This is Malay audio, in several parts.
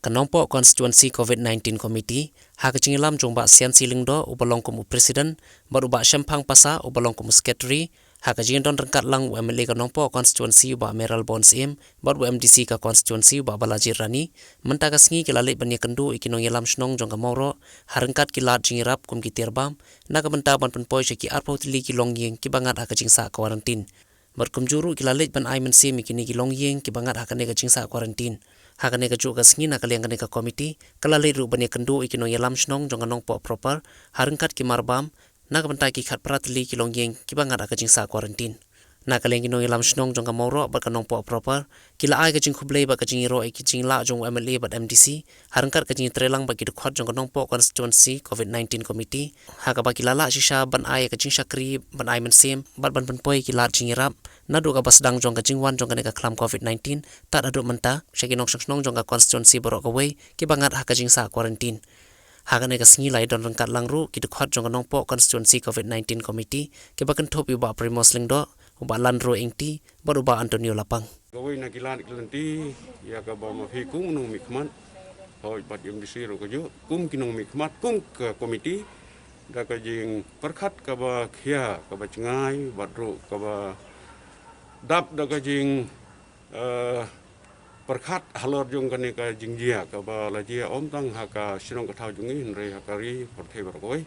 Nongpoh Constituency COVID-19 Committee hak jingilam jongba sian silingdo ubalong kumu presiden baruba syempang pasa ubalong kumu secretary hak jingdon rengkat lang UMLA Nongpoh Constituency uba Meral Bonsim baru MDC ka Constituency uba Balajir Rani mentaga sengi kilalik banya kendu ikinong yalam shnong jongga Mawroh harengkat kilat jingirap kum kitirbam naga benta ban penpoi syaki arpau tili kilong yeng kibangat hak jingsa kawarantin berkumjuru kilalik ban ai mensim ikini kilong yeng kibangat hak nega jingsa kawarantin hakane ka juga sengi nak kaliang ka komiti kalale ru bani kendu ikino yalam shnong jong Nongpoh proper harengkat ki marbam nak bentai ki khat pratli kilong yeng ki bangat ka jingsa quarantine nak kaliang kino yalam shnong jong Mawroh ba Nongpoh proper kila ai ka jing khublei ba ka jing ro ki jing la jong MLA ba MDC harengkat ka jing trelang ba ki khot jong Nongpoh Constituency COVID-19 committee haka ba kila la shisha ban ai ka jing shakri ban ai mensim ban poi kila jing rap nadu ka basdang jong ka jingwan jong ka klam COVID-19 tak aduk menta syakinong shnong jong ka constituency borok away ki bangat hak jingsa quarantine hakane ka sengi lai don rengkat langru ki dekhot jong ka Nongpoh Constituency COVID-19 committee ki bakan thop yu ba primos lingdo uba landro ingti baru ba Antonio Lapang gawai na kilan kilanti ya ka ba mafikum no mikmat hoi bat yum disiru ka ju kum kinong mikmat kum ka komiti da ka jing perkhat ka ba khia ka ba cngai batru ka ba dap da ka jing perkhat halor jong ka ne ka jing jia ka ba la jia om tang ha ka sinong ka thau jung in re ha ka ri por the bar koi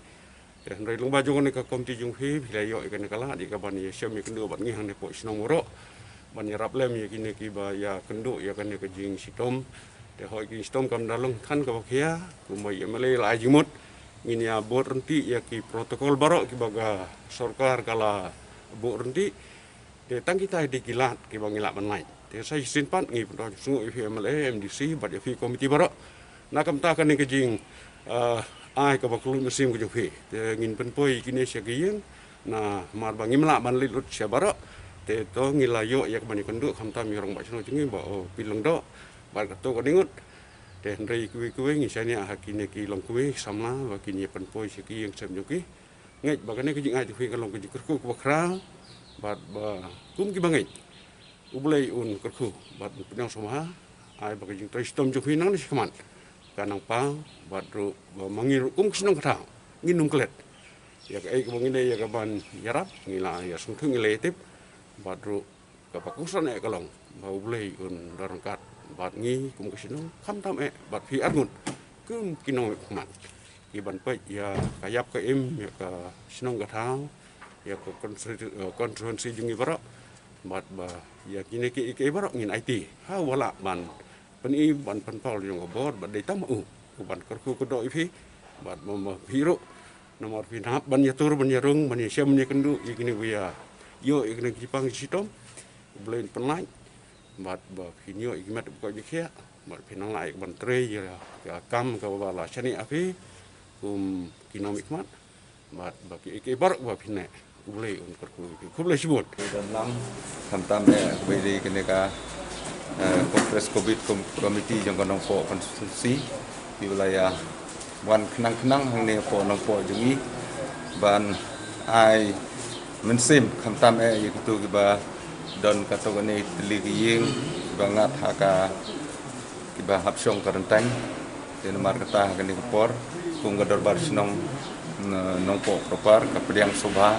te re lung ba jong ne ka komti jung phi phila yo ka ne ka la di ka ban ye sem ke ndu bat ngi hang ne po sinong Mawroh ban ye rap lem ye ki ne ki ba ya kendu ya ka ne ka jing sitom te hoi ki sitom kam dalung than ka ba khia ku mai ye male la jimut ngin ya bot renti ya ki protokol barok ki baga sarkar kala bot renti te tang kita di kilat ki bang ilak banlai te sai sinpat ngi pro sungu FMLA MDC bat fi komiti barok nakam ta kan ke jing ai ka bakulu musim ke jufi te ngin penpoi kini syagiyeng na mar bang imla ban lit lut sya barok te to ngilayo ya bani kendu kham ta mi rong ba chno jingi ba pilang do ba ka to ko dingut te ndai kuwi ngi sania hakine ki long kuwi samla ba kini penpoi syagiyeng sem juki ngai ba kan ke jing ai fi ka long ke jikur ku bakra bat ba kum ki bangai ublei un kerku bat pinang somaha ai ba jing tai stom ju pinang ni kaman kanang pa bat ru ba mangir kum kisnong kata nginung klet ya ka ai ka bangine ya ka ban yarap ngila ya sung thung ngile tip bat ru ka pa kusan e kalong ba ublei un darangkat bat ngi kum kisnong kham tam e bat fi argun kum kinong kaman ki ban pe ya kayap ka im ya ka sinong kata ya ko konstituensi jungi barok bat ba ya kini ki barok ngin IT ha wala ban peni ban penpol jong board bat dei tamu ban kerku ko doi fi bat mo hiro nomor pinap ban yatur ban yarung ban syam ni kendu ikini wiya yo ikini kipang sitom blen penlai bat ba kinyo ikimat ko jikhia bat pinang lai ban tre ya kam ka bala chani afi kinomik mat bat ba ki barok ba pinai boleh untuk boleh sebut dalam hantam beri keneka Kongres Covid Committee yang Nongpoh Konstitusi di wilayah wan kenang-kenang hang ne po Nongpoh jengi ban ai mensim hantam itu kiba don kato gane teligiyeng bangat haka kiba hapsong karentang di nomor kata gane por kung gador bar sinong Nongpoh proper kapediang sobha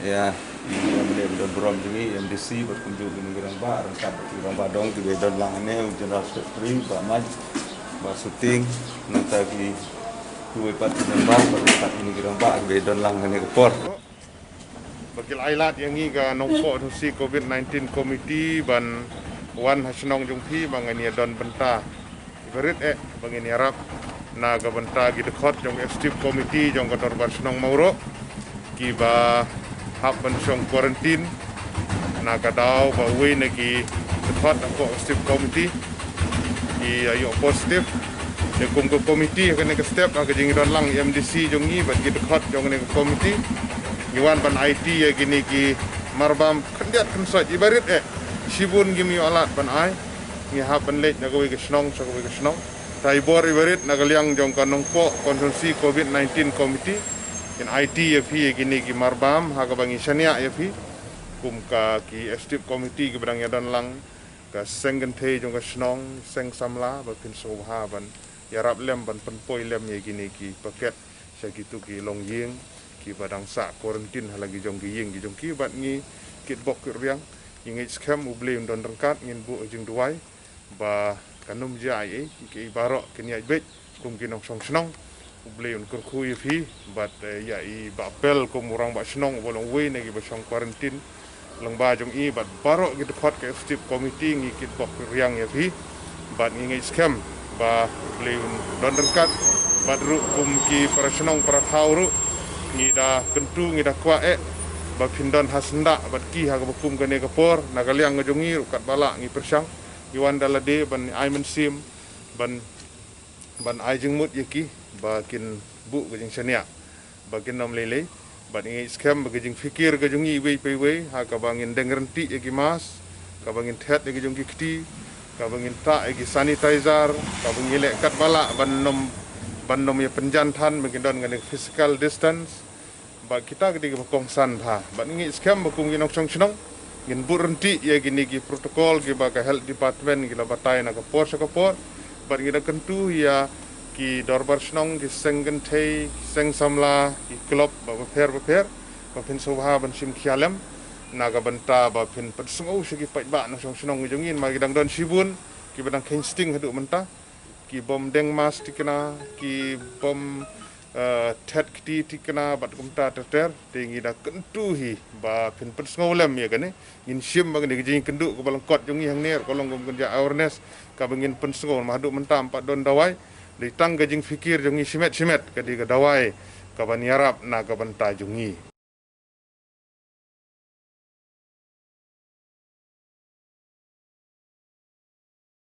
ya ini yang don brom jungi MDC berkunjung di negara ba rangkap orang badong di bedon langane general secretary ba maj ba syuting nantagi kuwe pati namba berkat ini negara ba bedon langane kepor bagi ailat yang ni ga Nongpoh Constituency COVID-19 committee ban wan hasnong jungpi bangani don benta berit bangani arab na ga benta gi dekhot jong executive committee jong kotor bar snong Mawroh ki ba hap shong quarantine na kadau ba we nagi dekhot ko executive committee ki ayo positif de kum ko committee ka ne step ka jing don lang MDC jong ni ba gi dekhot jong ne committee giwan ban IT ya gini ki marbam kendiat kensat ibarit sibun gimi alat ban ai ngi hap ban lej na ko we snong so ko we snong tai bor ibarit na kaliang jong ka Nongpoh Constituency COVID-19 committee in IT ya fi gini ki marbam ha ka bangi sania ya fi kum ka ki executive committee ki brang ya dan lang ka sengen the jong ka snong seng samla ba pin sobha ban yarap lem ban penpoi lem ye gini ki paket segitu ki long ying ki badang sa quarantine halagi jong gi ying gi jong ki bat ngi kit bok ki riang ingi scam ubli don rangkat ngin bu jing duai ba kanum jai ki barok kini ajbet kum kinong song snong ubli un kur khu fi bat ya I ba pel kum urang ba snong bolong we ne gi ba song quarantine lang ba jong I bat barok gi dekat ke stip committee ngi kit bok riang ya fi bat ngi scam ba ubli un don rangkat bat ru kum ki para snong para hauru ngi da kentu ngi da kwa ba pindon hasnda bat ki ha ba kum kane kapor nagaliang ngajongi rukat bala ngi persang iwan dalade ban aimen sim ban ai jengmut yaki ba kin bu gajing sania ba kin nom lele ban ngi scam ba gajing fikir gajongi we pe we ha ka bangin dengerenti yaki mas ka bangin thet yaki jongi kiti ka bangin ta yaki sanitizer ka bangin lek kat bala ban nom ya penjantan bangin don ngane physical distance ba kita kedi bakong san tha ba ngi scam ba kum ginong chong chnong ngin burenti ye gini gi protokol gi ba ka health department gi la batai na ka por sa ka por ba ngi da kentu ya ki dorbar chnong gi sengen thei seng samla ki klop ba per ba pin sobha ban sim khialem na ga banta ba pin pat sungu sigi pai ba na chong chnong gi jongin ma gi dang don sibun ki badang kinsting hadu menta ki bom deng mas tikna ki bom tet kiti tikna bat kumta ter tingi da kentu hi ba pin pet ngolem ya kane in sim bang de jing kendu ko balang kot jongi hang ner ko long gum ja awareness ka bangin pen ngol mahdu mentam pat don dawai li tang gajing fikir jongi simet ka di ga dawai ka ban yarap na ka ban ta jongi